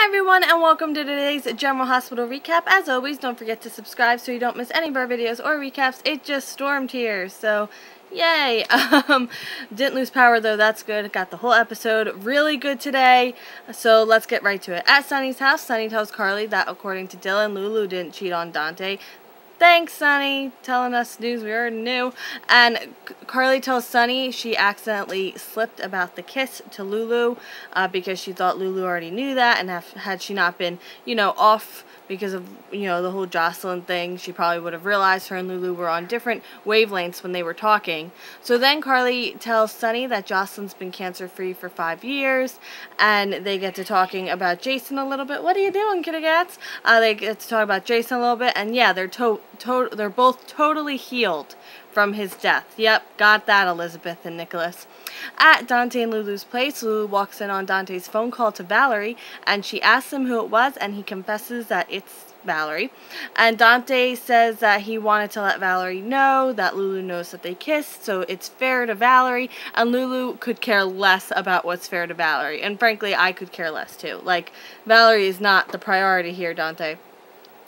Hi everyone, and welcome to today's General Hospital recap. As always, don't forget to subscribe so you don't miss any of our videos or recaps. It just stormed here, so yay. Didn't lose power though, that's good. Got the whole episode really good today, so let's get right to it. At Sunny's house, Sunny tells Carly that according to Dylan, Lulu didn't cheat on Dante. Thanks, Sunny, telling us news we already knew. And Carly tells Sunny she accidentally slipped about the kiss to Lulu because she thought Lulu already knew that, and had she not been, off because of, the whole Jocelyn thing, she probably would have realized her and Lulu were on different wavelengths when they were talking. So then Carly tells Sunny that Jocelyn's been cancer-free for 5 years, and they get to talking about Jason a little bit. What are you doing, kitty cats? They get to talk about Jason a little bit, and yeah, they're both totally healed from his death. Yep, got that, Elizabeth and Nikolas. At Dante and Lulu's place, Lulu walks in on Dante's phone call to Valerie, and she asks him who it was, and he confesses that it's Valerie. And Dante says that he wanted to let Valerie know that Lulu knows that they kissed, so it's fair to Valerie, and Lulu could care less about what's fair to Valerie. And frankly, I could care less too. Like, Valerie is not the priority here, Dante.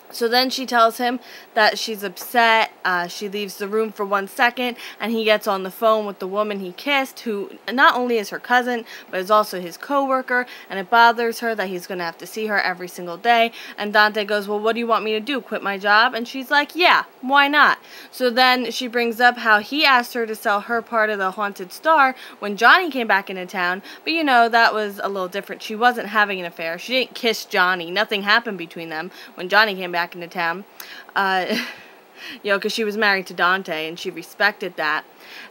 So then she tells him that she's upset. She leaves the room for 1 second, and he gets on the phone with the woman he kissed, who not only is her cousin, but is also his co-worker, and it bothers her that he's going to have to see her every single day. And Dante goes, well, what do you want me to do, quit my job? And she's like, yeah, why not? So then she brings up how he asked her to sell her part of the Haunted Star when Johnny came back into town, but that was a little different. She wasn't having an affair. She didn't kiss Johnny. Nothing happened between them when Johnny came back into town, because she was married to Dante and she respected that.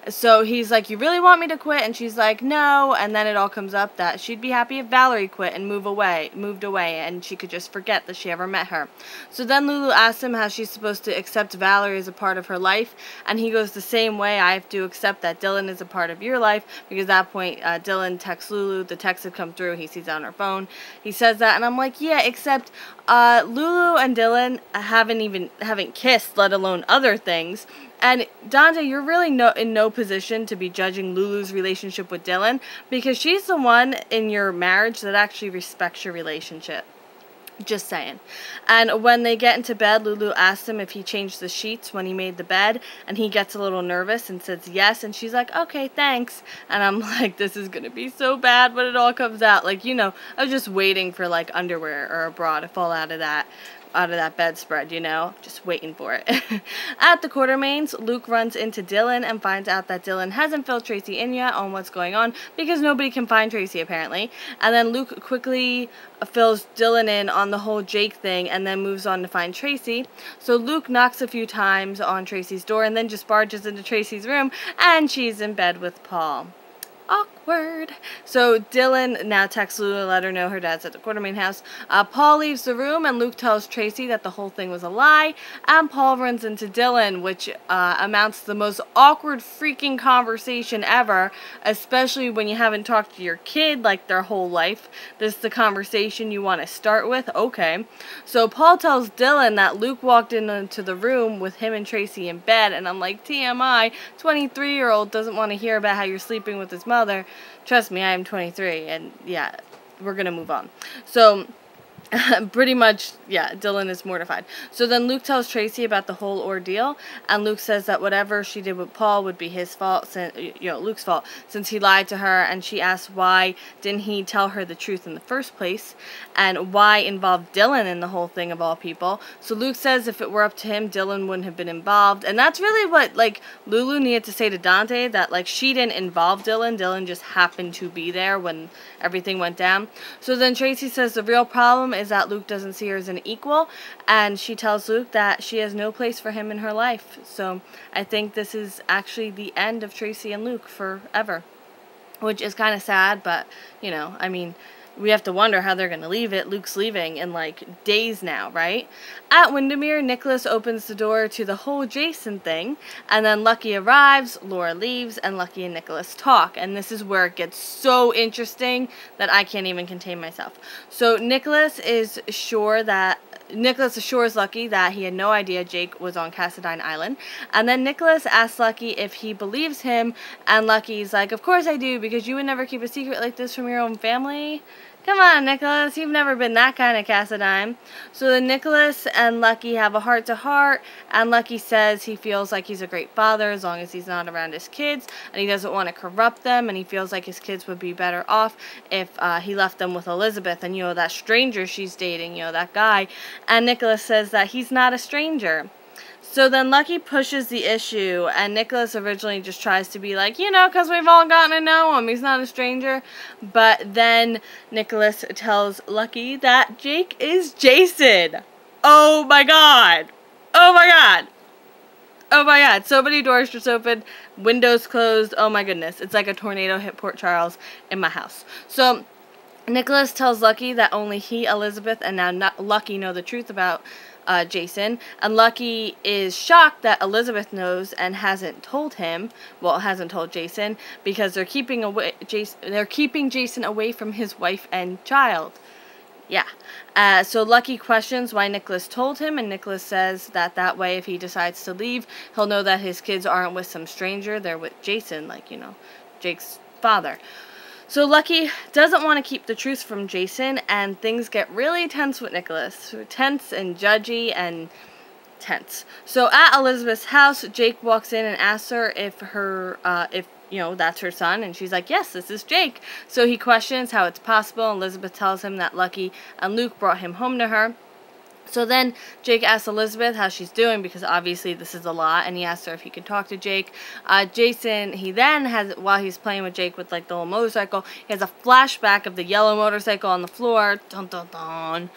So he's like, you really want me to quit? And she's like, no. And then it all comes up that she'd be happy if Valerie quit and moved away, and she could just forget that she ever met her. So then Lulu asks him how she's supposed to accept Valerie as a part of her life, and he goes, the same way I have to accept that Dylan is a part of your life, because at that point Dylan texts Lulu, the text had come through, he sees it on her phone, he says that, and I'm like, yeah, except Lulu and Dylan haven't kissed, let alone other things. And Dante, you're really in no position to be judging Lulu's relationship with Dylan, because she's the one in your marriage that actually respects your relationship. Just saying. And when they get into bed, Lulu asks him if he changed the sheets when he made the bed, and he gets a little nervous and says yes, and she's like, okay, thanks. And I'm like, this is gonna be so bad when it all comes out. Like, I was just waiting for like underwear or a bra to fall out of that bedspread, just waiting for it. At the Quartermains, Luke runs into Dylan and finds out that Dylan hasn't filled Tracy in yet on what's going on, because nobody can find Tracy apparently. And then Luke quickly fills Dylan in on the whole Jake thing and then moves on to find Tracy. So Luke knocks a few times on Tracy's door and then just barges into Tracy's room, and she's in bed with Paul. Awkward. So Dylan now texts Lulu to let her know her dad's at the Quartermain house. Paul leaves the room, and Luke tells Tracy that the whole thing was a lie, and Paul runs into Dylan, which amounts to the most awkward freaking conversation ever, especially when you haven't talked to your kid like their whole life. This is the conversation you want to start with? Okay. So Paul tells Dylan that Luke walked into the room with him and Tracy in bed, and I'm like, TMI, 23-year-old doesn't want to hear about how you're sleeping with his mother. Trust me, I am 23, and yeah, we're gonna move on. So pretty much, yeah, Dylan is mortified. So then Luke tells Tracy about the whole ordeal, and Luke says that whatever she did with Paul would be his fault, Luke's fault, since he lied to her, and she asks why didn't he tell her the truth in the first place, and why involve Dylan in the whole thing of all people. So Luke says if it were up to him, Dylan wouldn't have been involved, and that's really what, Lulu needed to say to Dante, that, she didn't involve Dylan, Dylan just happened to be there when everything went down. So then Tracy says the real problem is that Luke doesn't see her as an equal, and she tells Luke that she has no place for him in her life. So I think this is actually the end of Tracy and Luke forever, which is kind of sad, but we have to wonder how they're going to leave it. Luke's leaving in days now, right? At Windermere, Nikolas opens the door to the whole Jason thing, and then Lucky arrives, Laura leaves, and Lucky and Nikolas talk. And this is where it gets so interesting that I can't even contain myself. So Nikolas assures Lucky that he had no idea Jake was on Cassadine Island. And then Nikolas asks Lucky if he believes him, and Lucky's like, of course I do, because you would never keep a secret like this from your own family. Come on, Nikolas, you've never been that kind of Cassadine. So then Nikolas and Lucky have a heart-to-heart, and Lucky says he feels like he's a great father as long as he's not around his kids, and he doesn't want to corrupt them, and he feels like his kids would be better off if he left them with Elizabeth and, that stranger she's dating, that guy. And Nikolas says that he's not a stranger. So then Lucky pushes the issue, and Nikolas originally just tries to be like, because we've all gotten to know him, he's not a stranger. But then Nikolas tells Lucky that Jake is Jason. Oh my god. Oh my god. Oh my god. So many doors just opened, windows closed. Oh my goodness. It's like a tornado hit Port Charles in my house. So Nikolas tells Lucky that only he, Elizabeth, and now Lucky know the truth about Jason, and Lucky is shocked that Elizabeth knows and hasn't told him. Well, hasn't told Jason because they're keeping Jason away from his wife and child. Yeah. So Lucky questions why Nikolas told him, and Nikolas says that way if he decides to leave, he'll know that his kids aren't with some stranger. They're with Jason, like, Jake's father. So Lucky doesn't want to keep the truth from Jason, and things get really tense with Nikolas. Tense and judgy and tense. So at Elizabeth's house, Jake walks in and asks her if that's her son, and she's like, yes, this is Jake. So he questions how it's possible, and Elizabeth tells him that Lucky and Luke brought him home to her. So then Jake asks Elizabeth how she's doing, because obviously this is a lot, and he asks her if he can talk to Jake. Jason, he then has, while he's playing with Jake with like the little motorcycle, he has a flashback of the yellow motorcycle on the floor. Dun dun dun.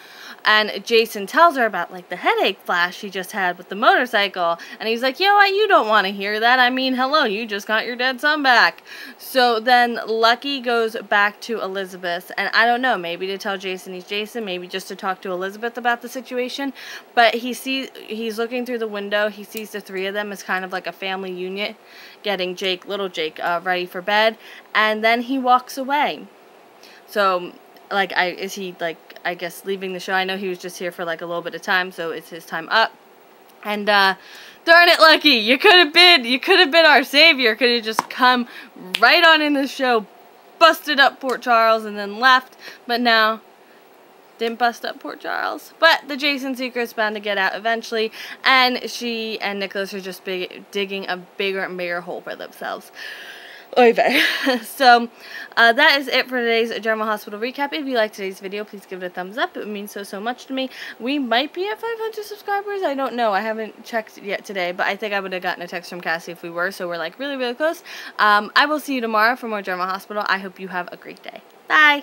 And Jason tells her about like the headache flash he just had with the motorcycle, and he's like, you know what, you don't want to hear that. I mean, hello, you just got your dead son back. So then Lucky goes back to Elizabeth, and I don't know, maybe to tell Jason he's Jason, maybe just to talk to Elizabeth about the situation, but he's looking through the window, he sees the three of them as kind of like a family unit, getting little Jake, ready for bed, and then he walks away. So, like, is he, like, I guess, leaving the show? I know he was just here for, like, a little bit of time, so it's his time up. And, darn it, Lucky, you could have been our savior. Could have just come right on in the show, busted up Port Charles, and then left. But no, didn't bust up Port Charles. But the Jason secret's bound to get out eventually, and she and Nikolas are just digging a bigger and bigger hole for themselves. Oy vey. So, that is it for today's General Hospital recap. If you liked today's video, please give it a thumbs up. It would mean so much to me. We might be at 500 subscribers. I don't know. I haven't checked yet today, but I think I would have gotten a text from Cassie if we were, so we're like really close. I will see you tomorrow for more General Hospital. I hope you have a great day. Bye!